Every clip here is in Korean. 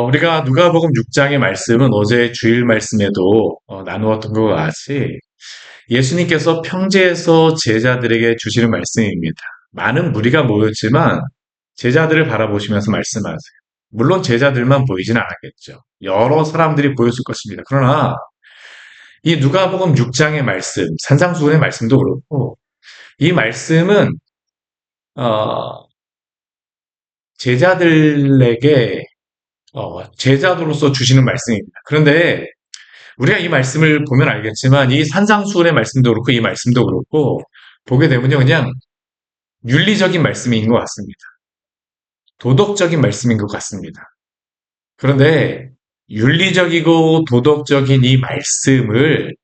우리가 누가복음 6장의 말씀은 어제 주일 말씀에도 나누었던 것 같이 예수님께서 평지에서 제자들에게 주시는 말씀입니다. 많은 무리가 모였지만 제자들을 바라보시면서 말씀하세요. 물론 제자들만 보이지는 않았겠죠. 여러 사람들이 보였을 것입니다. 그러나 이 누가복음 6장의 말씀, 산상수훈의 말씀도 그렇고 이 말씀은 어, 제자들에게 제자도로서 주시는 말씀입니다. 그런데 우리가 이 말씀을 보면 알겠지만 이 산상수훈의 말씀도 그렇고 이 말씀도 그렇고 보게 되면요 그냥 윤리적인 말씀인 것 같습니다. 도덕적인 말씀인 것 같습니다. 그런데 윤리적이고 도덕적인 이 말씀을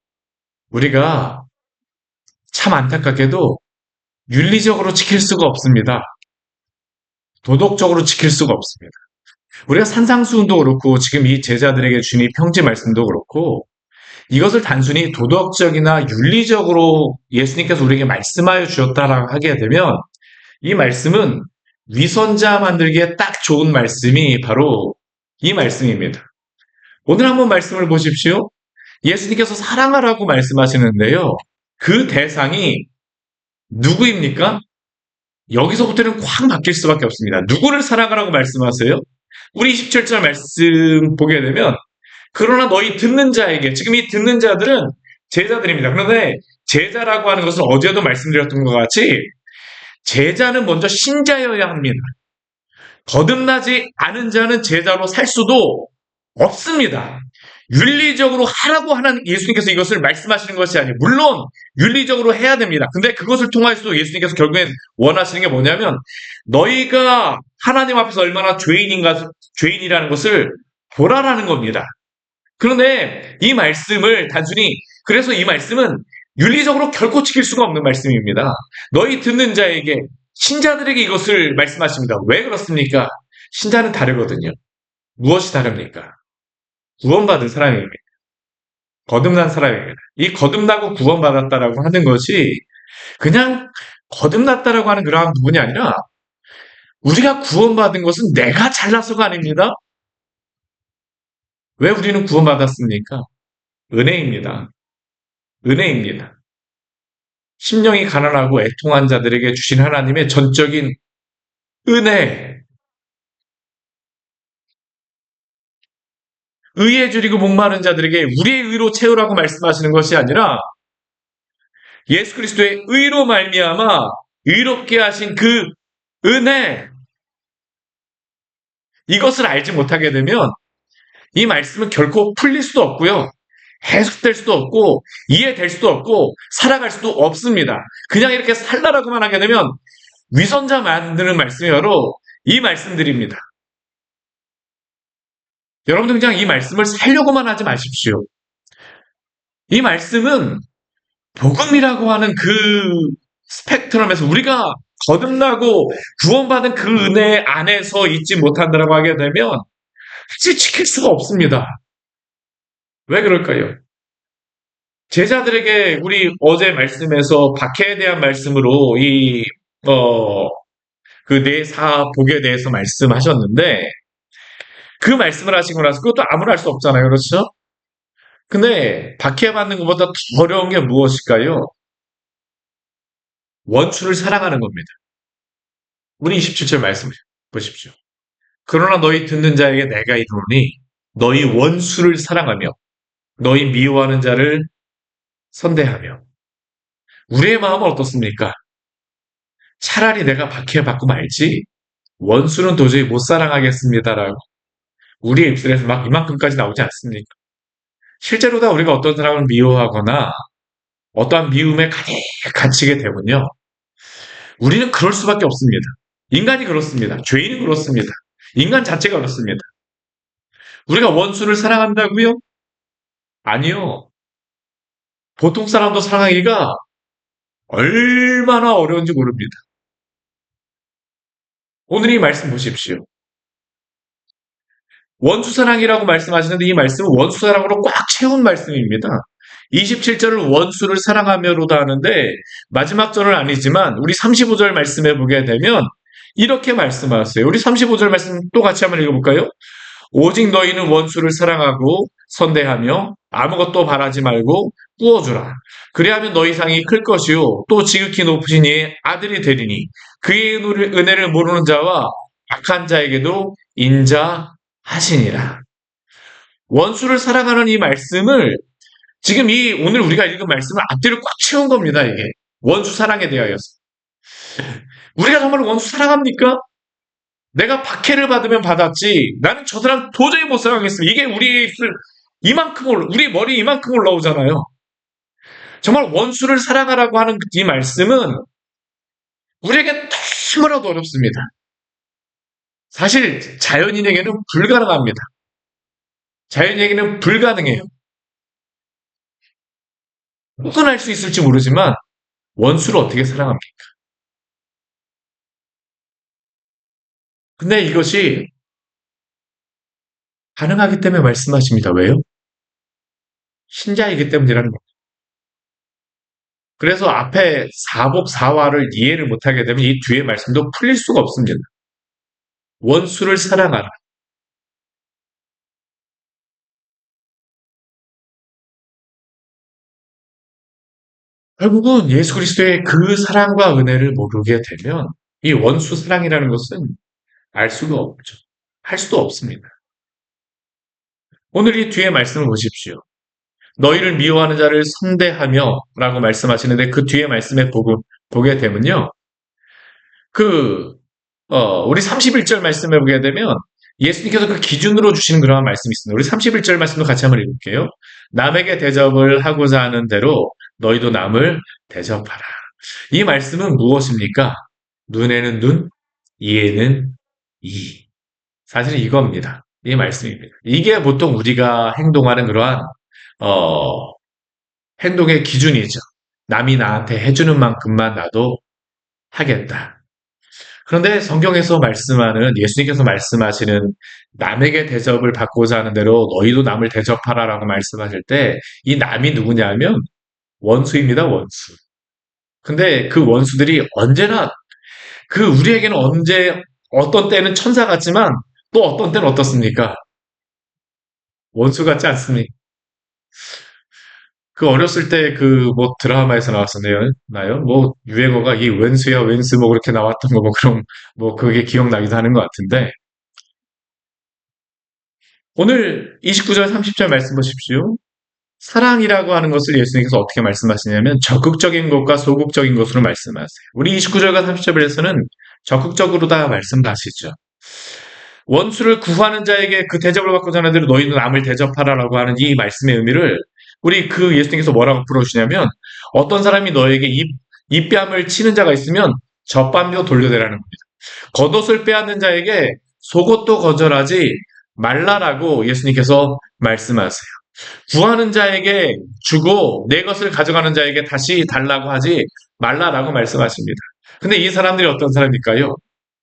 우리가 참 안타깝게도 윤리적으로 지킬 수가 없습니다. 도덕적으로 지킬 수가 없습니다. 우리가 산상수훈도 그렇고 지금 이 제자들에게 주신 이 평지 말씀도 그렇고 이것을 단순히 도덕적이나 윤리적으로 예수님께서 우리에게 말씀하여 주셨다라고 하게 되면 이 말씀은 위선자 만들기에 딱 좋은 말씀이 바로 이 말씀입니다. 오늘 한번 말씀을 보십시오. 예수님께서 사랑하라고 말씀하시는데요. 그 대상이 누구입니까? 여기서부터는 확 바뀔 수밖에 없습니다. 누구를 사랑하라고 말씀하세요? 우리 27절 말씀 보게 되면 그러나 너희 듣는 자에게 지금 이 듣는 자들은 제자들입니다. 그런데 제자라고 하는 것은 어제도 말씀드렸던 것 같이 제자는 먼저 신자여야 합니다. 거듭나지 않은 자는 제자로 살 수도 없습니다. 윤리적으로 하라고 하는 예수님께서 이것을 말씀하시는 것이 아니에요. 물론 윤리적으로 해야 됩니다. 근데 그것을 통해서도 예수님께서 결국엔 원하시는 게 뭐냐면 너희가 하나님 앞에서 얼마나 죄인이라는 것을 보라라는 겁니다. 그런데 이 말씀을 단순히 그래서 이 말씀은 윤리적으로 결코 지킬 수가 없는 말씀입니다. 너희 듣는 자에게 신자들에게 이것을 말씀하십니다. 왜 그렇습니까? 신자는 다르거든요. 무엇이 다릅니까? 구원받은 사람입니다. 거듭난 사람입니다. 이 거듭나고 구원받았다라고 하는 것이 그냥 거듭났다라고 하는 그러한 부분이 아니라 우리가 구원받은 것은 내가 잘나서가 아닙니다. 왜 우리는 구원받았습니까? 은혜입니다. 은혜입니다. 심령이 가난하고 애통한 자들에게 주신 하나님의 전적인 은혜, 의에 줄이고 목마른 자들에게 우리의 의로 채우라고 말씀하시는 것이 아니라 예수 그리스도의 의로 말미암아 의롭게 하신 그 은혜, 이것을 알지 못하게 되면 이 말씀은 결코 풀릴 수도 없고요. 해석될 수도 없고 이해될 수도 없고 살아갈 수도 없습니다. 그냥 이렇게 살라라고만 하게 되면 위선자 만드는 말씀이 바로 이 말씀들입니다. 여러분들 그냥 이 말씀을 살려고만 하지 마십시오. 이 말씀은 복음이라고 하는 그 스펙트럼에서 우리가 거듭나고 구원받은 그 은혜 안에서 있지 못한다고 하게 되면 지킬 수가 없습니다. 왜 그럴까요? 제자들에게 우리 어제 말씀에서 박해에 대한 말씀으로 그 네 사복에 대해서 말씀하셨는데 그 말씀을 하시고 나서 그것도 아무나 할 수 없잖아요. 그렇죠? 근데 박해받는 것보다 더 어려운 게 무엇일까요? 원수를 사랑하는 겁니다. 우리 27절 말씀 보십시오. 그러나 너희 듣는 자에게 내가 이르노니 너희 원수를 사랑하며 너희 미워하는 자를 선대하며 우리의 마음은 어떻습니까? 차라리 내가 박해받고 말지 원수는 도저히 못 사랑하겠습니다라고 우리의 입술에서 막 이만큼까지 나오지 않습니까? 실제로 다 우리가 어떤 사람을 미워하거나 어떠한 미움에 가득 갇히게 되면요. 우리는 그럴 수밖에 없습니다. 인간이 그렇습니다. 죄인은 그렇습니다. 인간 자체가 그렇습니다. 우리가 원수를 사랑한다고요? 아니요. 보통 사람도 사랑하기가 얼마나 어려운지 모릅니다. 오늘 이 말씀 보십시오. 원수 사랑이라고 말씀하시는데 이 말씀은 원수 사랑으로 꽉 채운 말씀입니다. 27절을 원수를 사랑하며로다 하는데 마지막 절은 아니지만 우리 35절 말씀해 보게 되면 이렇게 말씀하세요. 우리 35절 말씀 또 같이 한번 읽어볼까요? 오직 너희는 원수를 사랑하고 선대하며 아무것도 바라지 말고 꾸어주라. 그리하면 너희 상이 클 것이요 또 지극히 높으신 이의 아들이 되리니 그의 은혜를 모르는 자와 악한 자에게도 인자하시니라. 원수를 사랑하는 이 말씀을 지금 이 오늘 우리가 읽은 말씀은 앞뒤를 꽉 채운 겁니다. 이게 원수 사랑에 대하여서. 우리가 정말 원수 사랑합니까? 내가 박해를 받으면 받았지 나는 저 사람 도저히 못 사랑하겠어. 이게 우리 우리 머리 이만큼 올라오잖아요. 정말 원수를 사랑하라고 하는 이 말씀은 우리에게 너무나도 어렵습니다. 사실 자연인에게는 불가능합니다. 자연인에게는 불가능해요. 접근할 수 있을지 모르지만 원수를 어떻게 사랑합니까? 근데 이것이 가능하기 때문에 말씀하십니다. 왜요? 신자이기 때문이라는 거예요. 그래서 앞에 사복사화를 이해를 못하게 되면 이 뒤에 말씀도 풀릴 수가 없습니다. 원수를 사랑하라. 결국은 예수 그리스도의 그 사랑과 은혜를 모르게 되면 이 원수 사랑이라는 것은 알 수가 없죠. 할 수도 없습니다. 오늘 이 뒤에 말씀을 보십시오. 너희를 미워하는 자를 선대하며 라고 말씀하시는데 그 뒤에 말씀에 보게 되면요. 그, 우리 31절 말씀에 보게 되면 예수님께서 그 기준으로 주시는 그러한 말씀이 있습니다. 우리 31절 말씀도 같이 한번 읽을게요. 남에게 대접을 하고자 하는 대로 너희도 남을 대접하라. 이 말씀은 무엇입니까? 눈에는 눈, 이에는 이. 사실은 이겁니다. 이 말씀입니다. 이게 보통 우리가 행동하는 그러한 어, 행동의 기준이죠. 남이 나한테 해주는 만큼만 나도 하겠다. 그런데 성경에서 말씀하는 예수님께서 말씀하시는 남에게 대접을 받고자 하는 대로 너희도 남을 대접하라라고 말씀하실 때 이 남이 누구냐면 원수입니다, 원수. 근데 그 원수들이 언제나 우리에게는 어떤 때는 천사 같지만 또 어떤 때는 어떻습니까? 원수 같지 않습니까? 그 어렸을 때 그 뭐 드라마에서 나왔었나요? 뭐 유행어가 이 웬수야 웬수 뭐 그렇게 나왔던 거 뭐 그런 뭐 그게 기억나기도 하는 것 같은데 오늘 29절 30절 말씀 보십시오. 사랑이라고 하는 것을 예수님께서 어떻게 말씀하시냐면 적극적인 것과 소극적인 것으로 말씀하세요. 우리 29절과 30절에서는 적극적으로 다 말씀하시죠. 원수를 구하는 자에게 그 대접을 받고자 하는 대로 너희는 남을 대접하라라고 하는 이 말씀의 의미를 우리 그 예수님께서 뭐라고 풀어주시냐면 어떤 사람이 너에게 입뺨을 치는 자가 있으면 젖밤도 돌려대라는 겁니다. 겉옷을 빼앗는 자에게 속옷도 거절하지 말라라고 예수님께서 말씀하세요. 구하는 자에게 주고 내 것을 가져가는 자에게 다시 달라고 하지 말라라고 말씀하십니다. 근데 이 사람들이 어떤 사람일까요?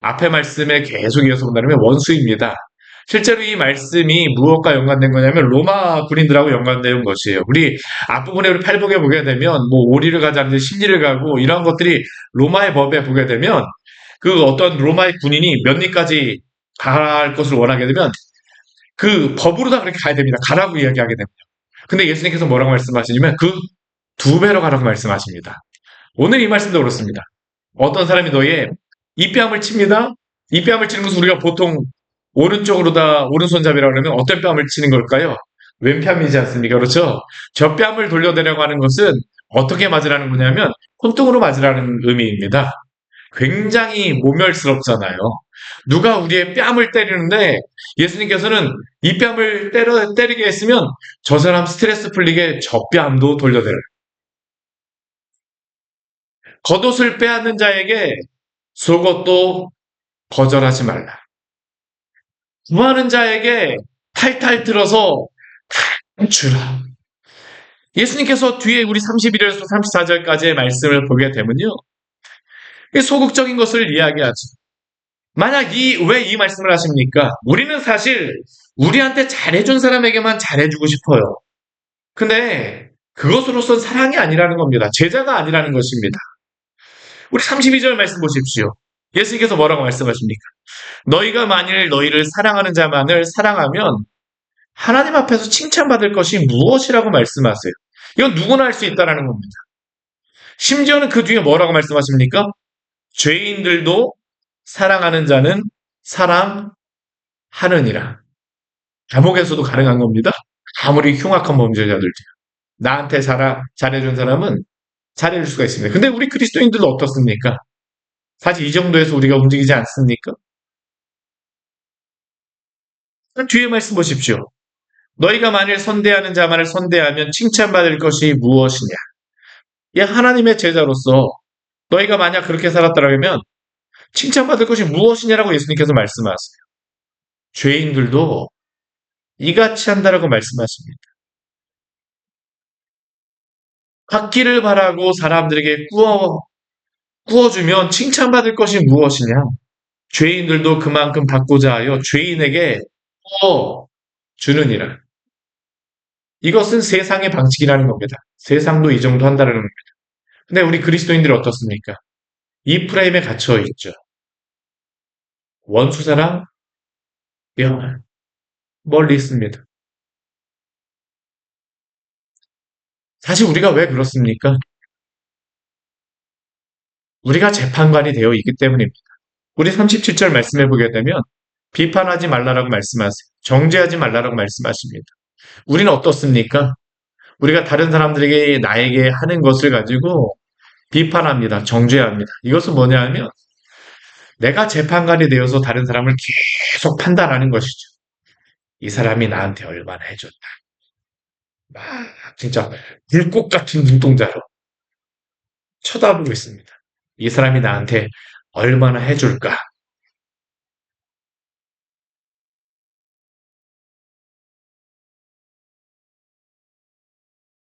앞에 말씀에 계속 이어서 본다면 원수입니다. 실제로 이 말씀이 무엇과 연관된 거냐면 로마 군인들하고 연관된 것이에요. 우리 앞부분에 우리 팔복에 보게 되면 뭐 오리를 가자는데 십리를 가고 이런 것들이 로마의 법에 보게 되면 그 어떤 로마의 군인이 몇 리까지 갈 것을 원하게 되면 그 법으로 다 그렇게 가야 됩니다. 가라고 이야기하게 됩니다. 근데 예수님께서 뭐라고 말씀하시냐면 그 두 배로 가라고 말씀하십니다. 오늘 이 말씀도 그렇습니다. 어떤 사람이 너의 이 뺨을 칩니다. 이 뺨을 치는 것은 우리가 보통 오른손잡이라고 그러면 어떤 뺨을 치는 걸까요? 왼뺨이지 않습니까? 그렇죠? 저 뺨을 돌려대려고 하는 것은 어떻게 맞으라는 거냐면 손등으로 맞으라는 의미입니다. 굉장히 모멸스럽잖아요. 누가 우리의 뺨을 때리는데 예수님께서는 이 뺨을 때리게 했으면 저 사람 스트레스 풀리게 저 뺨도 돌려대라. 겉옷을 빼앗는 자에게 속옷도 거절하지 말라. 구하는 자에게 탈탈 들어서 다 주라. 예수님께서 뒤에 우리 31절에서 34절까지의 말씀을 보게 되면요. 소극적인 것을 이야기하죠. 만약 왜 이 말씀을 하십니까? 우리는 사실 우리한테 잘해준 사람에게만 잘해주고 싶어요. 근데 그것으로선 사랑이 아니라는 겁니다. 제자가 아니라는 것입니다. 우리 32절 말씀 보십시오. 예수님께서 뭐라고 말씀하십니까? 너희가 만일 너희를 사랑하는 자만을 사랑하면 하나님 앞에서 칭찬받을 것이 무엇이라고 말씀하세요? 이건 누구나 할 수 있다라는 겁니다. 심지어는 그 뒤에 뭐라고 말씀하십니까? 죄인들도 사랑하는 자는 사랑하느니라. 감옥에서도 가능한 겁니다. 아무리 흉악한 범죄자들도. 나한테 잘해준 사람은 잘해줄 수가 있습니다. 근데 우리 그리스도인들도 어떻습니까? 사실 이 정도에서 우리가 움직이지 않습니까? 뒤에 말씀 보십시오. 너희가 만일 선대하는 자만을 선대하면 칭찬받을 것이 무엇이냐? 이 하나님의 제자로서 너희가 만약 그렇게 살았더라면 칭찬받을 것이 무엇이냐라고 예수님께서 말씀하세요. 죄인들도 이같이 한다라고 말씀하십니다. 받기를 바라고 사람들에게 꾸어주면 칭찬받을 것이 무엇이냐? 죄인들도 그만큼 받고자 하여 죄인에게 꾸어주느니라. 이것은 세상의 방식이라는 겁니다. 세상도 이 정도 한다는 겁니다. 근데 우리 그리스도인들이 어떻습니까? 이 프레임에 갇혀 있죠. 원수사랑 영원 멀리 있습니다. 사실 우리가 왜 그렇습니까? 우리가 재판관이 되어 있기 때문입니다. 우리 37절 말씀해 보게 되면 비판하지 말라라고 말씀하세요. 정죄하지 말라라고 말씀하십니다. 우리는 어떻습니까? 우리가 다른 사람들에게 나에게 하는 것을 가지고 비판합니다. 정죄합니다. 이것은 뭐냐 하면 내가 재판관이 되어서 다른 사람을 계속 판단하는 것이죠. 이 사람이 나한테 얼마나 해줬다. 막 진짜 불꽃 같은 눈동자로 쳐다보고 있습니다. 이 사람이 나한테 얼마나 해줄까?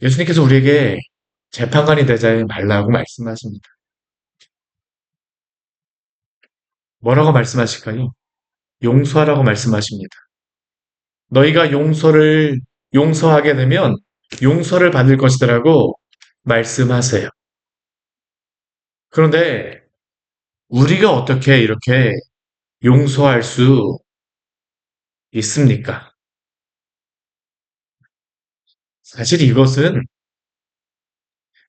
예수님께서 우리에게 재판관이 되지 말라고 말씀하십니다. 뭐라고 말씀하실까요? 용서하라고 말씀하십니다. 너희가 용서하게 되면 용서를 받을 것이라고 말씀하세요. 그런데 우리가 어떻게 이렇게 용서할 수 있습니까? 사실 이것은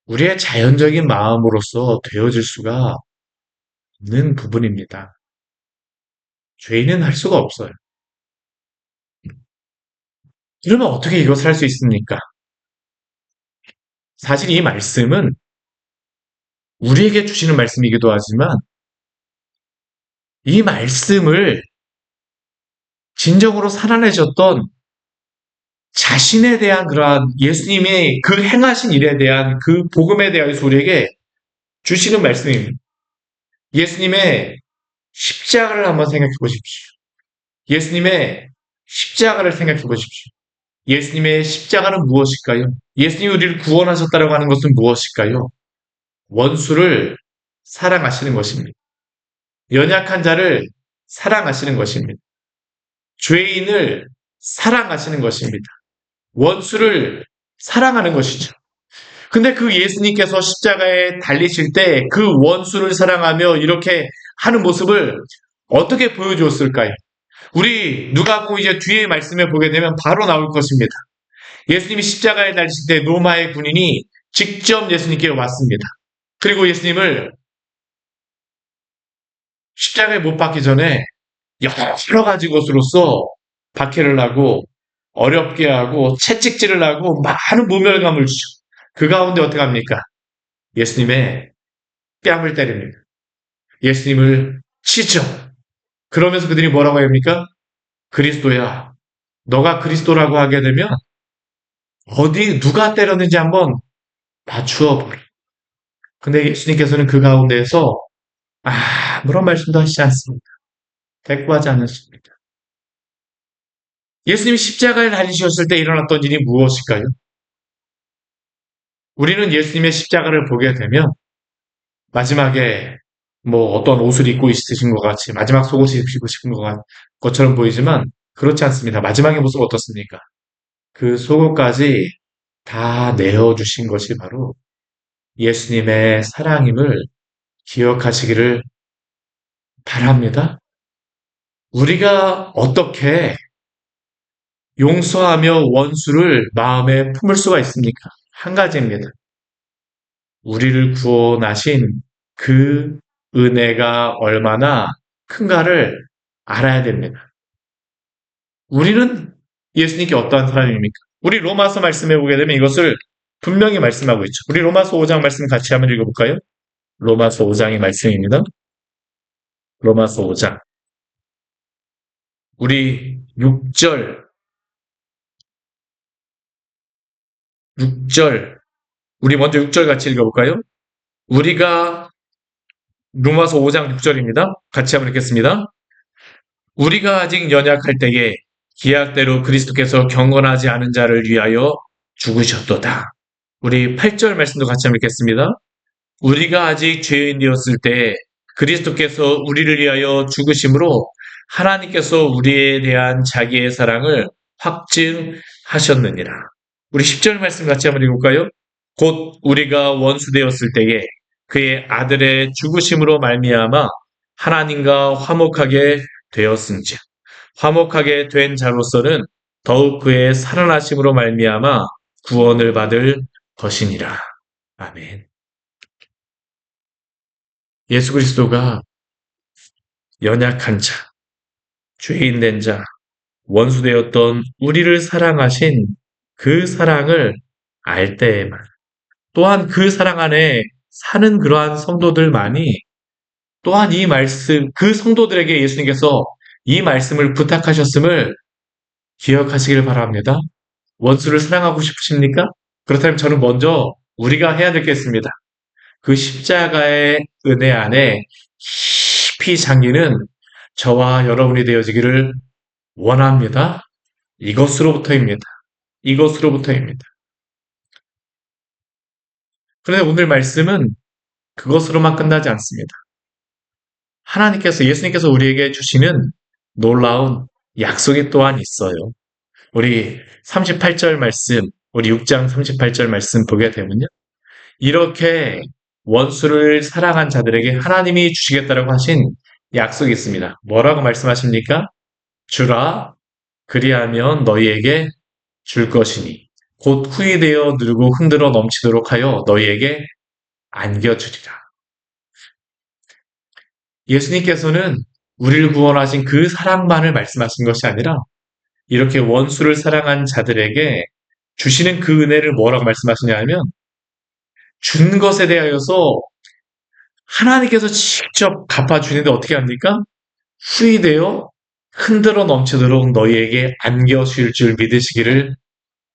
우리의 자연적인 마음으로서 되어질 수가 없는 부분입니다. 죄인은 할 수가 없어요. 그러면 어떻게 이것을 할 수 있습니까? 사실 이 말씀은 우리에게 주시는 말씀이기도 하지만 이 말씀을 진정으로 살아내셨던 자신에 대한 그러한 예수님의 그 행하신 일에 대한 그 복음에 대해서 우리에게 주시는 말씀입니다. 예수님의 십자가를 한번 생각해 보십시오. 예수님의 십자가를 생각해 보십시오. 예수님의 십자가는 무엇일까요? 예수님이 우리를 구원하셨다고 하는 것은 무엇일까요? 원수를 사랑하시는 것입니다. 연약한 자를 사랑하시는 것입니다. 죄인을 사랑하시는 것입니다. 원수를 사랑하는 것이죠. 근데 그 예수님께서 십자가에 달리실 때 그 원수를 사랑하며 이렇게 하는 모습을 어떻게 보여주었을까요? 우리 누가복음 이제 뒤에 말씀에 보게 되면 바로 나올 것입니다. 예수님이 십자가에 달리실 때 로마의 군인이 직접 예수님께 왔습니다. 그리고 예수님을 십자가에 못 박기 전에 여러 가지 것으로서 박해를 하고 어렵게 하고 채찍질을 하고 많은 모멸감을 주죠. 그 가운데 어떻게 합니까? 예수님의 뺨을 때립니다. 예수님을 치죠. 그러면서 그들이 뭐라고 합니까? 그리스도야. 너가 그리스도라고 하게 되면 어디 누가 때렸는지 한번 맞추어 보라. 근데 예수님께서는 그 가운데에서 아무런 말씀도 하시지 않습니다. 대꾸하지 않으십니다. 예수님이 십자가에 달리셨을 때 일어났던 일이 무엇일까요? 우리는 예수님의 십자가를 보게 되면 마지막에 뭐 어떤 옷을 입고 있으신 것 같이 마지막 속옷을 입고 싶은 것처럼 보이지만 그렇지 않습니다. 마지막의 모습 어떻습니까? 그 속옷까지 다 내어주신 것이 바로 예수님의 사랑임을 기억하시기를 바랍니다. 우리가 어떻게 용서하며 원수를 마음에 품을 수가 있습니까? 한 가지입니다. 우리를 구원하신 그 은혜가 얼마나 큰가를 알아야 됩니다. 우리는 예수님께 어떠한 사람입니까? 우리 로마서 말씀해 보게 되면 이것을 분명히 말씀하고 있죠. 우리 로마서 5장 말씀 같이 한번 읽어볼까요? 로마서 5장의 말씀입니다. 로마서 5장. 우리 6절, 우리 먼저 6절 같이 읽어볼까요? 우리가 로마서 5장 6절입니다. 같이 한번 읽겠습니다. 우리가 아직 연약할 때에 기약대로 그리스도께서 경건하지 않은 자를 위하여 죽으셨도다. 우리 8절 말씀도 같이 한번 읽겠습니다. 우리가 아직 죄인이었을 때 그리스도께서 우리를 위하여 죽으심으로 하나님께서 우리에 대한 자기의 사랑을 확증하셨느니라. 우리 10절 말씀 같이 한번 읽을까요? 곧 우리가 원수되었을 때에 그의 아들의 죽으심으로 말미암아 하나님과 화목하게 되었은즉 화목하게 된 자로서는 더욱 그의 살아나심으로 말미암아 구원을 받을 것이니라. 아멘. 예수 그리스도가 연약한 자, 죄인 된 자, 원수되었던 우리를 사랑하신 그 사랑을 알 때에만 또한 그 사랑 안에 사는 그러한 성도들만이 또한 이 말씀, 그 성도들에게 예수님께서 이 말씀을 부탁하셨음을 기억하시길 바랍니다. 원수를 사랑하고 싶으십니까? 그렇다면 저는 먼저 우리가 해야 될 게 있습니다. 그 십자가의 은혜 안에 깊이 잠기는 저와 여러분이 되어지기를 원합니다. 이것으로부터입니다. 이것으로부터입니다. 그런데 오늘 말씀은 그것으로만 끝나지 않습니다. 하나님께서, 예수님께서 우리에게 주시는 놀라운 약속이 또한 있어요. 우리 38절 말씀, 우리 6장 38절 말씀 보게 되면요. 이렇게 원수를 사랑한 자들에게 하나님이 주시겠다라고 하신 약속이 있습니다. 뭐라고 말씀하십니까? 주라, 그리하면 너희에게 줄 것이니 곧 후이되어 누르고 흔들어 넘치도록 하여 너희에게 안겨주리라. 예수님께서는 우리를 구원하신 그 사랑만을 말씀하신 것이 아니라 이렇게 원수를 사랑한 자들에게 주시는 그 은혜를 뭐라고 말씀하시냐 하면 준 것에 대하여서 하나님께서 직접 갚아주는데 어떻게 합니까? 후이되어 흔들어 넘치도록 너희에게 안겨주실 줄 믿으시기를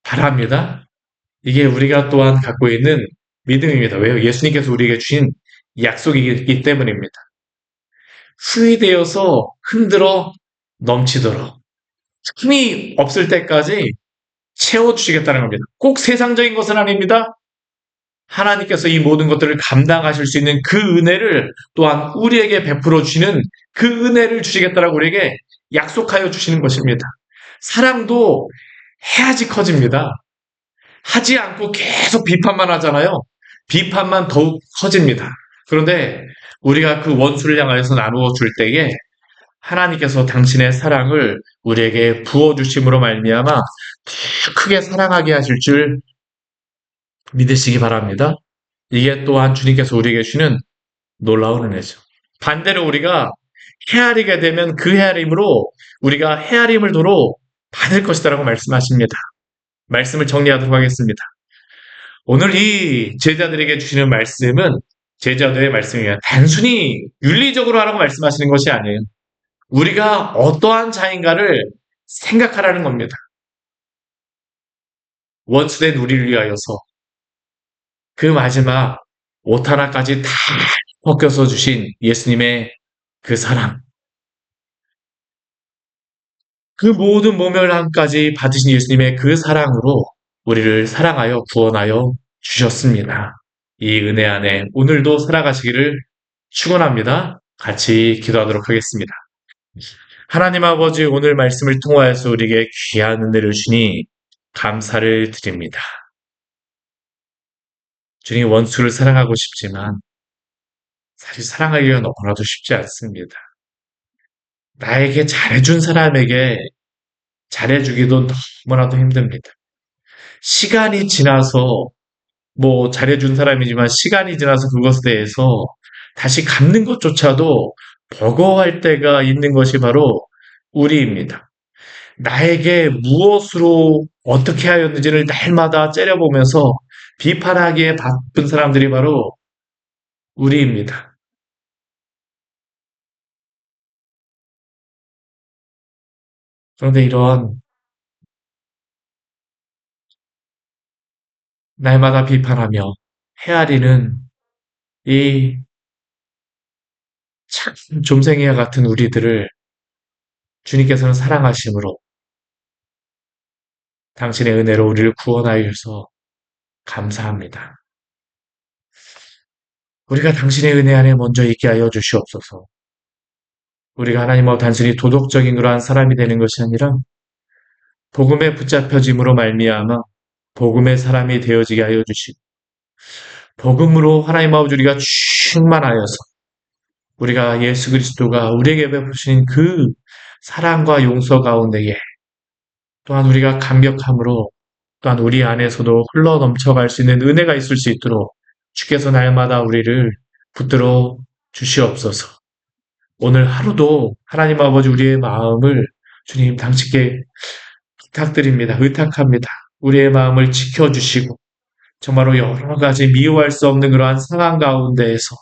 바랍니다. 이게 우리가 또한 갖고 있는 믿음입니다. 왜요? 예수님께서 우리에게 주신 약속이기 때문입니다. 후이되어서 흔들어 넘치도록 힘이 없을 때까지 채워주시겠다는 겁니다. 꼭 세상적인 것은 아닙니다. 하나님께서 이 모든 것들을 감당하실 수 있는 그 은혜를 또한 우리에게 베풀어 주시는 그 은혜를 주시겠다라고 우리에게 약속하여 주시는 것입니다. 사랑도 해야지 커집니다. 하지 않고 계속 비판만 하잖아요. 비판만 더욱 커집니다. 그런데 우리가 그 원수를 향하여서 나누어 줄 때에 하나님께서 당신의 사랑을 우리에게 부어주심으로 말미암아 더 크게 사랑하게 하실 줄 믿으시기 바랍니다. 이게 또한 주님께서 우리에게 주는 놀라운 은혜죠. 반대로 우리가 헤아리게 되면 그 헤아림으로 우리가 헤아림을 도로 받을 것이다라고 말씀하십니다. 말씀을 정리하도록 하겠습니다. 오늘 이 제자들에게 주시는 말씀은 제자들의 말씀이에요. 단순히 윤리적으로 하라고 말씀하시는 것이 아니에요. 우리가 어떠한 자인가를 생각하라는 겁니다. 원수된 우리를 위하여서 그 마지막 옷 하나까지 다 벗겨서 주신 예수님의 그 사랑, 그 모든 모멸함까지 받으신 예수님의 그 사랑으로 우리를 사랑하여 구원하여 주셨습니다. 이 은혜 안에 오늘도 살아가시기를 축원합니다. 같이 기도하도록 하겠습니다. 하나님 아버지, 오늘 말씀을 통하여서 우리에게 귀한 은혜를 주니 감사를 드립니다. 주님, 원수를 사랑하고 싶지만 사실 사랑하기가 너무나도 쉽지 않습니다. 나에게 잘해준 사람에게 잘해주기도 너무나도 힘듭니다. 시간이 지나서 뭐 잘해준 사람이지만 시간이 지나서 그것에 대해서 다시 갚는 것조차도 버거워할 때가 있는 것이 바로 우리입니다. 나에게 무엇으로 어떻게 하였는지를 날마다 째려보면서 비판하기에 바쁜 사람들이 바로 우리입니다. 그런데 이런 날마다 비판하며 헤아리는 이 참 좀생이와 같은 우리들을 주님께서는 사랑하심으로 당신의 은혜로 우리를 구원하여 주셔서 감사합니다. 우리가 당신의 은혜 안에 먼저 있게 하여 주시옵소서. 우리가 하나님과 단순히 도덕적인 그러한 사람이 되는 것이 아니라 복음에 붙잡혀짐으로 말미암아 복음의 사람이 되어지게 하여 주시고 복음으로 하나님 아버지 우리가 충만하여서 우리가 예수 그리스도가 우리에게 베푸신 그 사랑과 용서 가운데에 또한 우리가 감격함으로 또한 우리 안에서도 흘러 넘쳐갈 수 있는 은혜가 있을 수 있도록 주께서 날마다 우리를 붙들어 주시옵소서. 오늘 하루도 하나님 아버지 우리의 마음을 주님 당신께 부탁드립니다. 의탁합니다. 우리의 마음을 지켜주시고 정말로 여러 가지 미워할 수 없는 그러한 상황 가운데에서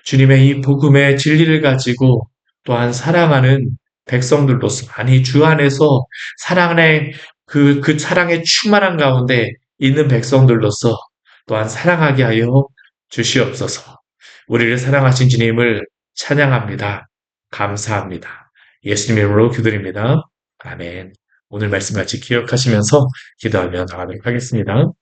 주님의 이 복음의 진리를 가지고 또한 사랑하는 백성들로서, 아니, 주 안에서 사랑의, 그 사랑의 충만한 가운데 있는 백성들로서 또한 사랑하게 하여 주시옵소서. 우리를 사랑하신 주님을 찬양합니다. 감사합니다. 예수님의 이름으로 기도드립니다. 아멘. 오늘 말씀 같이 기억하시면서 기도하며 나가도록 하겠습니다.